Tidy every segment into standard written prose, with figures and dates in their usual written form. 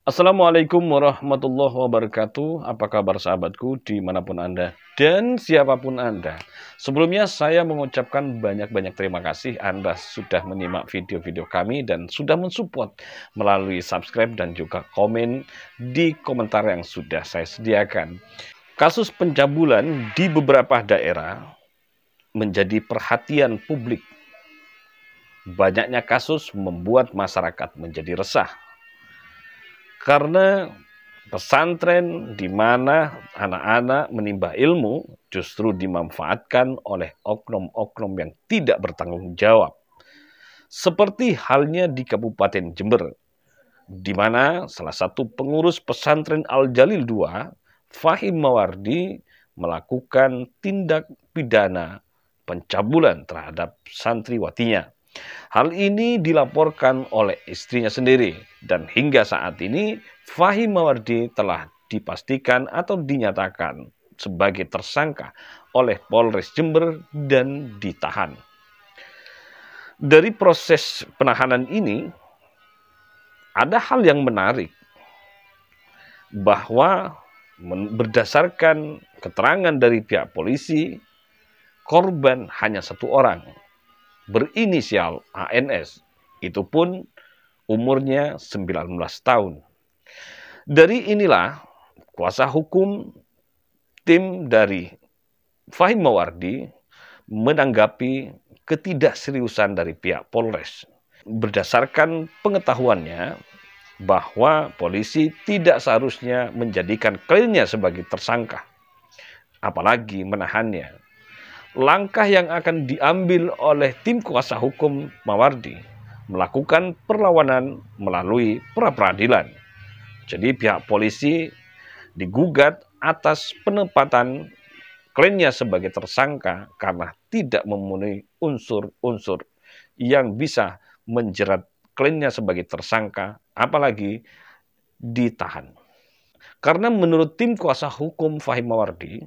Assalamualaikum warahmatullahi wabarakatuh. Apa kabar sahabatku dimanapun Anda dan siapapun Anda. Sebelumnya saya mengucapkan banyak-banyak terima kasih Anda sudah menyimak video-video kami dan sudah mensupport melalui subscribe dan juga komen di komentar yang sudah saya sediakan. Kasus pencabulan di beberapa daerah menjadi perhatian publik. Banyaknya kasus membuat masyarakat menjadi resah. Karena pesantren di mana anak-anak menimba ilmu justru dimanfaatkan oleh oknum-oknum yang tidak bertanggung jawab. Seperti halnya di Kabupaten Jember, di mana salah satu pengurus pesantren Al-Jalil II, Fahim Mawardi, melakukan tindak pidana pencabulan terhadap santriwatinya. Hal ini dilaporkan oleh istrinya sendiri dan hingga saat ini Fahim Mawardi telah dipastikan atau dinyatakan sebagai tersangka oleh Polres Jember dan ditahan. Dari proses penahanan ini ada hal yang menarik bahwa berdasarkan keterangan dari pihak polisi, korban hanya satu orang, berinisial ANS, itu pun umurnya 19 tahun. Dari inilah kuasa hukum tim dari Fahim Mawardi menanggapi ketidakseriusan dari pihak Polres. Berdasarkan pengetahuannya bahwa polisi tidak seharusnya menjadikan kliennya sebagai tersangka, apalagi menahannya. Langkah yang akan diambil oleh tim kuasa hukum Mawardi melakukan perlawanan melalui pra-peradilan. Jadi pihak polisi digugat atas penempatan kliennya sebagai tersangka karena tidak memenuhi unsur-unsur yang bisa menjerat kliennya sebagai tersangka, apalagi ditahan. Karena menurut tim kuasa hukum Fahim Mawardi,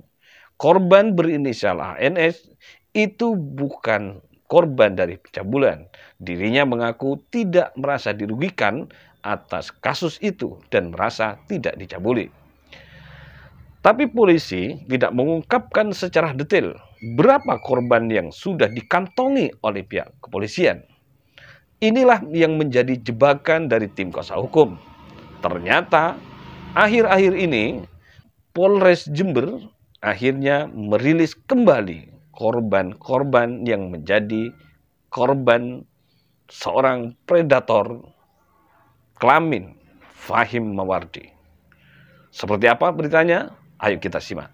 korban berinisial ANS itu bukan korban dari pencabulan. Dirinya mengaku tidak merasa dirugikan atas kasus itu dan merasa tidak dicabuli. Tapi polisi tidak mengungkapkan secara detail berapa korban yang sudah dikantongi oleh pihak kepolisian. Inilah yang menjadi jebakan dari tim kuasa hukum. Ternyata akhir-akhir ini Polres Jember akhirnya merilis kembali korban-korban yang menjadi korban seorang predator kelamin Fahim Mawardi. Seperti apa beritanya? Ayo kita simak.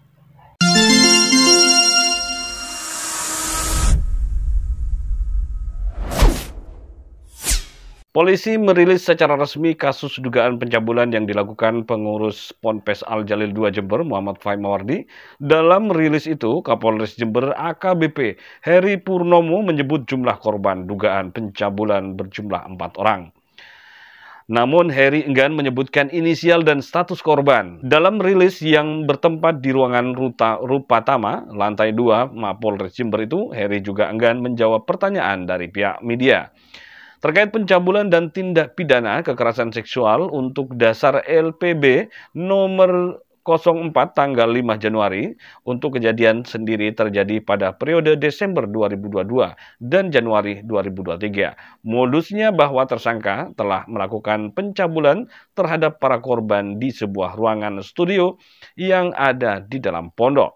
Polisi merilis secara resmi kasus dugaan pencabulan yang dilakukan pengurus Ponpes Al-Jalil II Jember, Muhammad Fahim Mawardi. Dalam rilis itu, Kapolres Jember AKBP Heri Purnomo menyebut jumlah korban dugaan pencabulan berjumlah 4 orang. Namun Heri enggan menyebutkan inisial dan status korban. Dalam rilis yang bertempat di ruangan Rupatama, lantai 2 Mapolres Jember itu, Heri juga enggan menjawab pertanyaan dari pihak media terkait pencabulan dan tindak pidana kekerasan seksual untuk dasar LPB nomor 04 tanggal 5 Januari untuk kejadian sendiri terjadi pada periode Desember 2022 dan Januari 2023. Modusnya bahwa tersangka telah melakukan pencabulan terhadap para korban di sebuah ruangan studio yang ada di dalam pondok.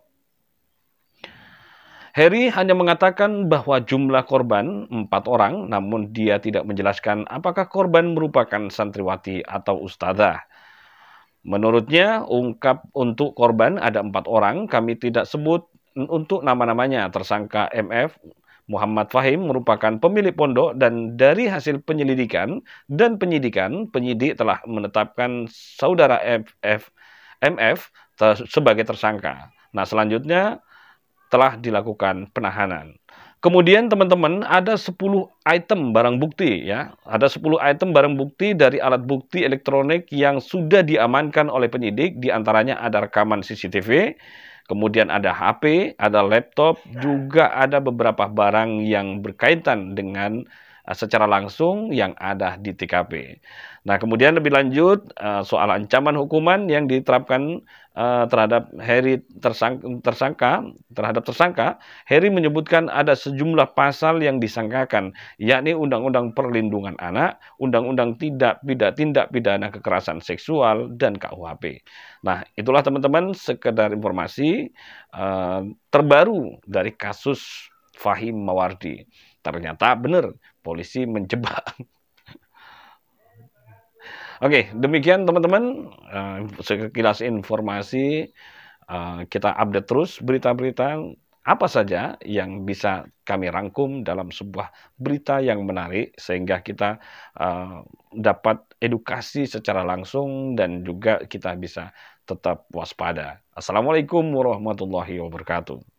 Heri hanya mengatakan bahwa jumlah korban 4 orang, namun dia tidak menjelaskan apakah korban merupakan santriwati atau ustadzah. Menurutnya, untuk korban ada 4 orang, kami tidak sebut untuk nama-namanya. Tersangka MF, Muhammad Fahim, merupakan pemilik pondok dan dari hasil penyelidikan dan penyidikan, penyidik telah menetapkan saudara MF sebagai tersangka. Nah, selanjutnya telah dilakukan penahanan. Kemudian teman-teman ada 10 item barang bukti ya. Ada 10 item barang bukti dari alat bukti elektronik yang sudah diamankan oleh penyidik. Di antaranya ada rekaman CCTV, kemudian ada HP, ada laptop, juga ada beberapa barang yang berkaitan dengan secara langsung yang ada di TKP. Nah, kemudian lebih lanjut soal ancaman hukuman yang diterapkan terhadap tersangka, Heri menyebutkan ada sejumlah pasal yang disangkakan, yakni Undang-Undang Perlindungan Anak, Undang-Undang Tindak Pidana Kekerasan Seksual, dan KUHP. Nah, itulah teman-teman sekedar informasi terbaru dari kasus Fahim Mawardi. Ternyata benar, polisi menjebak. Oke, demikian teman-teman sekilas informasi. Kita update terus berita-berita apa saja yang bisa kami rangkum dalam sebuah berita yang menarik sehingga kita dapat edukasi secara langsung dan juga kita bisa tetap waspada. Assalamualaikum warahmatullahi wabarakatuh.